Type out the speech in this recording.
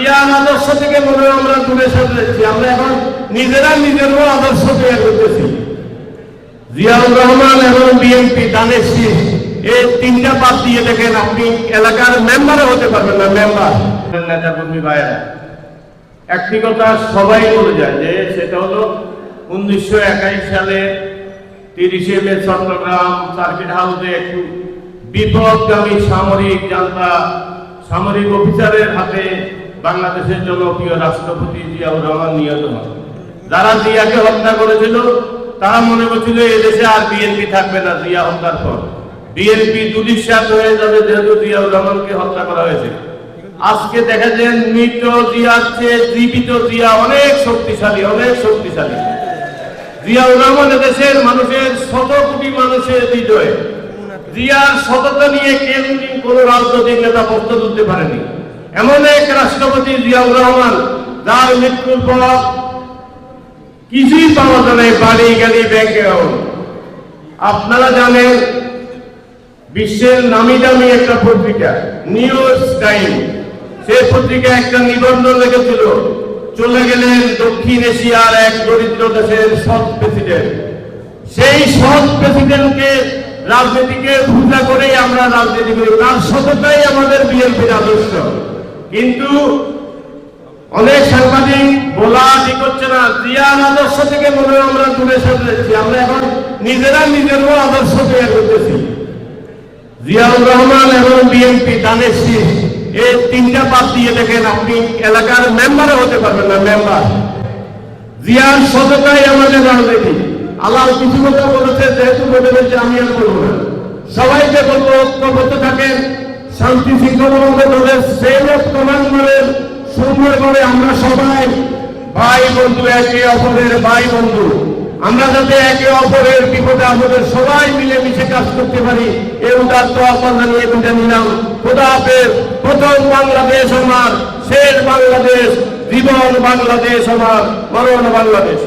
জিয়ার আদর্শ থেকে মনে হয় আমরা দূরে সরে যাচ্ছি। আমরা এখন নিজেরা নিজেরও আদর্শ তৈরি করতেছি। জিয়াউর রহমান এবং বিএনপি দানের শীষ, এই তিনটা বাদ দিয়ে দেখেন আপনি এলাকার মেম্বারও হতে পারবেন না। মেম্বার নেতা কর্মী ভাইয়েরা একটি কথা সবাই বলে যায় যে সেটা হলো 1921 সালে 30শে মে চট্টগ্রাম সার্কিট হাউসে একটু বিপদগামী সামরিক অফিসারের হাতে বাংলাদেশের জনপ্রিয় রাষ্ট্রপতি জিয়াউর রহমান নিহত হন। যারা জিয়াকে হত্যা করেছিল তারা মনে করছিল এদেশে আর বিএনপি থাকবে না। জিয়া হত্যার পর বিএনপি দুলিশাত হয়ে যাবে, যেহেতু জিয়াউর রহমানকে হত্যা করা হয়েছে। আজকে দেখা যায় মৃত জিয়ার চেয়ে জীবিত জিয়া অনেক শক্তিশালী। জিয়াউর রহমান দেশের মানুষের 100 কোটি মানুষের হৃদয়ে। জিয়ার সততা নিয়ে কেউ কোন রাজনৈতিক নেতা প্রশ্ন তুলতে পারেনি। এমন এক রাষ্ট্রপতি জিয়াউর রহমান, যার মৃত্যুর পর কিছুই পাওয়া যায়, বাড়ি গাড়ি ব্যাংক অ্যাকাউন্ট। আপনারা জানেন বিশ্বের নামি দামি একটা পত্রিকা নিউজ টাইম, সেই পত্রিকা একটা নিবন্ধন লিখেছিল, চলে গেলেন দক্ষিণ এশিয়ার এক দরিদ্র দেশের সৎ প্রেসিডেন্ট। সেই সৎ প্রেসিডেন্টকে রাজনীতিকে পূজা করেই আমরা রাজনীতি করি, তার সততাই আমাদের বিএনপির আদর্শ। কিন্তু অনেক সাংবাদিক বলা ঠিক হচ্ছে না, জিয়ার আদর্শ থেকে মনে হয় আমরা দূরে সরে যাচ্ছি। আমরা এখন নিজেরা নিজেরও আদর্শ তৈরি করতেছি। জিয়াউর রহমান এবং বিএনপি দানের শীষ, এই তিনটা বাদ দিয়ে দেখেন আপনি এলাকার মেম্বারও হতে পারবেন না। মেম্বার জিয়ার সততাই আমাদের রাজনীতি। আল্লাহ কিছু কথা বলেছে, যেহেতু বলে বলছে আমি আর বলবো না। সবাইকে বলবো ঐক্যবদ্ধ থাকেন, শান্তি শৃঙ্খলা সেম অফ কমান্ড করেন, সুন্দরভাবে আমরা সবাই ভাই বন্ধু, একে অপরের ভাই বন্ধু। আমরা যাতে একে অপরের বিপদে আপদে সবাই মিলেমিশে কাজ করতে পারি, এই উদাত্ত আহ্বান জানিয়ে বিদায় নিলাম। খোদা হাফেজ। প্রথম বাংলাদেশ আমার, শেষ বাংলাদেশ, জীবন বাংলাদেশ আমার, মরণ বাংলাদেশ।